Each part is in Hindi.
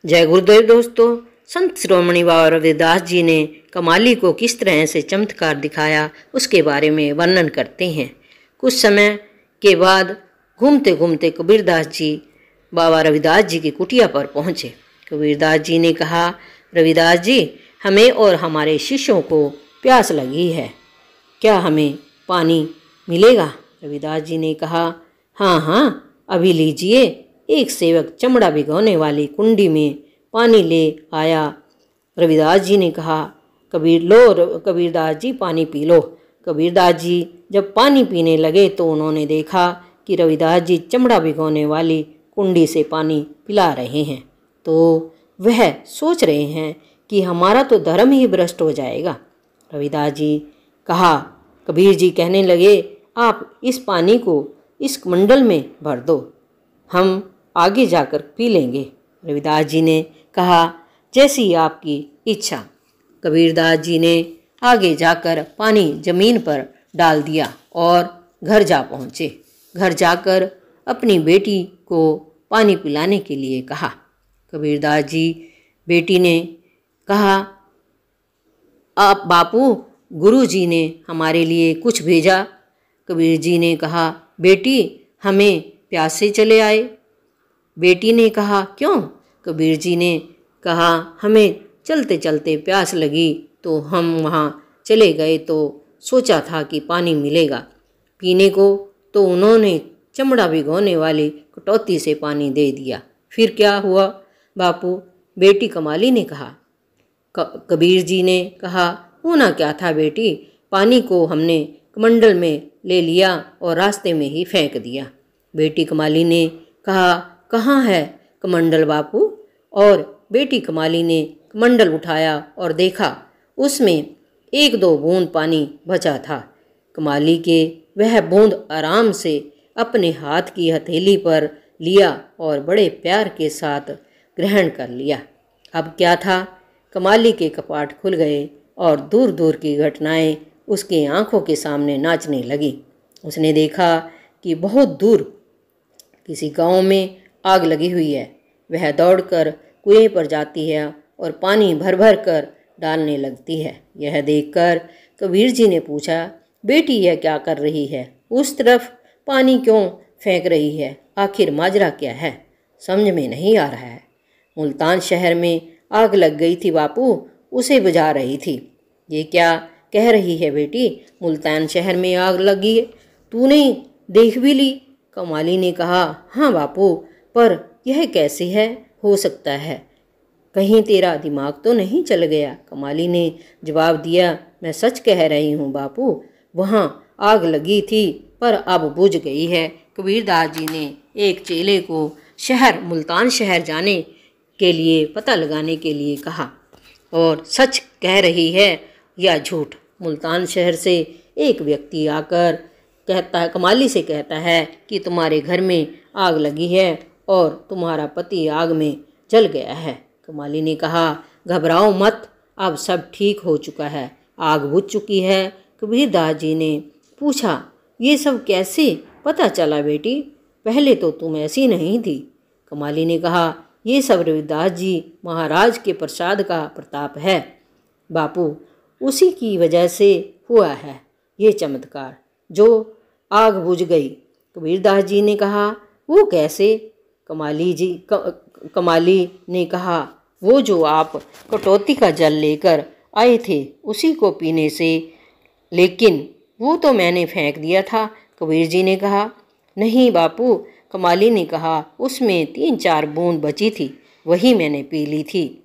जय गुरुदेव दोस्तों। संत शिरोमणि बाबा रविदास जी ने कमाली को किस तरह से चमत्कार दिखाया उसके बारे में वर्णन करते हैं। कुछ समय के बाद घूमते घूमते कबीरदास जी बाबा रविदास जी की कुटिया पर पहुँचे। कबीरदास जी ने कहा, रविदास जी, हमें और हमारे शिष्यों को प्यास लगी है, क्या हमें पानी मिलेगा? रविदास जी ने कहा, हाँ हाँ, अभी लीजिए। एक सेवक चमड़ा भिगोने वाली कुंडी में पानी ले आया। रविदास जी ने कहा, कबीरदास जी पानी पी लो। कबीरदास जी जब पानी पीने लगे तो उन्होंने देखा कि रविदास जी चमड़ा भिगोने वाली कुंडी से पानी पिला रहे हैं। तो वह सोच रहे हैं कि हमारा तो धर्म ही भ्रष्ट हो जाएगा। रविदास जी कहा, कबीर जी कहने लगे, आप इस पानी को इस मंडल में भर दो, हम आगे जाकर पी लेंगे। रविदास जी ने कहा, जैसी आपकी इच्छा। कबीरदास जी ने आगे जाकर पानी जमीन पर डाल दिया और घर जा पहुँचे। घर जाकर अपनी बेटी को पानी पिलाने के लिए कहा। कबीरदास जी बेटी ने कहा, आप बापू, गुरु जी ने हमारे लिए कुछ भेजा। कबीर जी ने कहा, बेटी, हमें प्यासे चले आए। बेटी ने कहा, क्यों? कबीर जी ने कहा, हमें चलते चलते प्यास लगी तो हम वहाँ चले गए तो सोचा था कि पानी मिलेगा पीने को, तो उन्होंने चमड़ा भिगोने वाली कटौती से पानी दे दिया। फिर क्या हुआ बापू? बेटी कमाली ने कहा। कबीर जी ने कहा, होना क्या था बेटी, पानी को हमने कमंडल में ले लिया और रास्ते में ही फेंक दिया। बेटी कमाली ने कहा, कहाँ है कमंडल बापू? और बेटी कमाली ने कमंडल उठाया और देखा, उसमें एक दो बूंद पानी बचा था। कमाली के वह बूंद आराम से अपने हाथ की हथेली पर लिया और बड़े प्यार के साथ ग्रहण कर लिया। अब क्या था, कमाली के कपाट खुल गए और दूर दूर की घटनाएं उसकी आंखों के सामने नाचने लगी। उसने देखा कि बहुत दूर किसी गांव में आग लगी हुई है। वह दौड़कर कुएं पर जाती है और पानी भर भर कर डालने लगती है। यह देखकर कबीर जी ने पूछा, बेटी, यह क्या कर रही है? उस तरफ पानी क्यों फेंक रही है? आखिर माजरा क्या है? समझ में नहीं आ रहा है। मुल्तान शहर में आग लग गई थी बापू, उसे बुझा रही थी। ये क्या कह रही है बेटी? मुल्तान शहर में आग लगी है, तूने देख भी ली? कमाली ने कहा, हाँ बापू, पर यह कैसे हो सकता है? कहीं तेरा दिमाग तो नहीं चल गया? कमाली ने जवाब दिया, मैं सच कह रही हूँ बापू, वहाँ आग लगी थी पर अब बुझ गई है। कबीरदास जी ने एक चेले को मुल्तान शहर जाने के लिए पता लगाने के लिए कहा, और सच कह रही है या झूठ? मुल्तान शहर से एक व्यक्ति आकर कमाली से कहता है कि तुम्हारे घर में आग लगी है और तुम्हारा पति आग में जल गया है। कमाली ने कहा, घबराओ मत, अब सब ठीक हो चुका है, आग बुझ चुकी है। कबीरदास जी ने पूछा, ये सब कैसे पता चला बेटी? पहले तो तुम ऐसी नहीं थी। कमाली ने कहा, ये सब रविदास जी महाराज के प्रसाद का प्रताप है बापू, उसी की वजह से हुआ है ये चमत्कार, जो आग बुझ गई। कबीरदास जी ने कहा, वो कैसे? कमाली ने कहा, वो जो आप कटौती का जल लेकर आए थे उसी को पीने से, लेकिन वो तो मैंने फेंक दिया था। कबीर जी ने कहा, नहीं बापू। कमाली ने कहा, उसमें 3-4 बूंद बची थी, वही मैंने पी ली थी।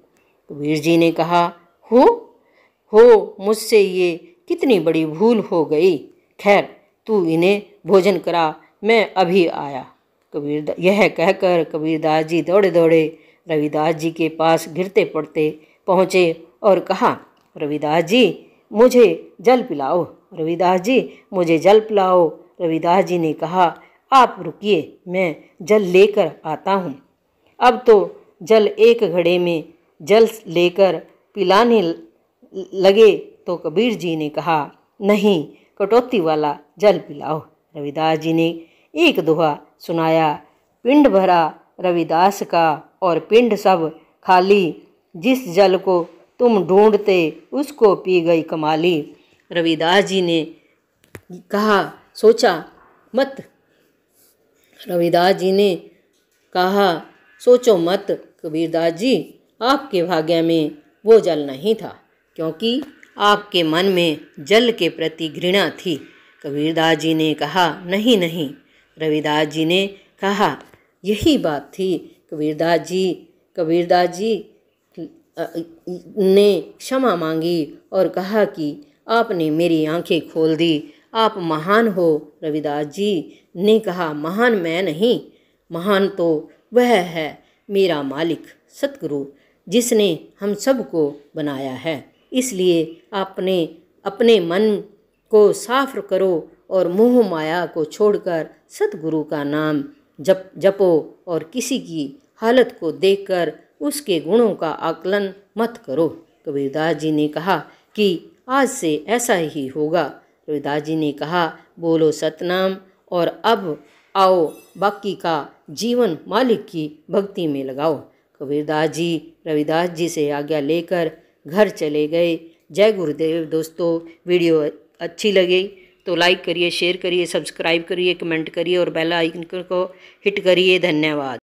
कबीर जी ने कहा, हो मुझसे ये कितनी बड़ी भूल हो गई। खैर, तू इन्हें भोजन करा, मैं अभी आया। यह कहकर कबीरदास जी दौड़े दौड़े रविदास जी के पास गिरते पड़ते पहुँचे और कहा, रविदास जी, मुझे जल पिलाओ। रविदास जी, मुझे जल पिलाओ। रविदास जी ने कहा, आप रुकिए, मैं जल लेकर आता हूँ। अब तो जल एक घड़े में जल लेकर पिलाने लगे तो कबीर जी ने कहा, नहीं, कटौती वाला जल पिलाओ। रविदास जी ने एक दोहा सुनाया, पिंड भरा रविदास का और पिंड सब खाली, जिस जल को तुम ढूंढते उसको पी गई कमाली। रविदास जी ने कहा, सोचा मत। रविदास जी ने कहा, सोचो मत कबीरदास जी, आपके भाग्य में वो जल नहीं था, क्योंकि आपके मन में जल के प्रति घृणा थी। कबीरदास जी ने कहा, नहीं नहीं। रविदास जी ने कहा, यही बात थी। कबीरदास जी ने क्षमा मांगी और कहा कि आपने मेरी आंखें खोल दी, आप महान हो। रविदास जी ने कहा, महान मैं नहीं, महान तो वह है मेरा मालिक सतगुरु, जिसने हम सबको बनाया है। इसलिए आपने अपने मन को साफ करो और मोह माया को छोड़कर सतगुरु का नाम जपो और किसी की हालत को देखकर उसके गुणों का आकलन मत करो। कबीरदास जी ने कहा कि आज से ऐसा ही होगा। रविदास जी ने कहा, बोलो सतनाम और अब आओ बाकी का जीवन मालिक की भक्ति में लगाओ। कबीरदास जी रविदास जी से आज्ञा लेकर घर चले गए। जय गुरुदेव। दोस्तों, वीडियो अच्छी लगी तो लाइक करिए, शेयर करिए, सब्सक्राइब करिए, कमेंट करिए और बेल आइकन को हिट करिए। धन्यवाद।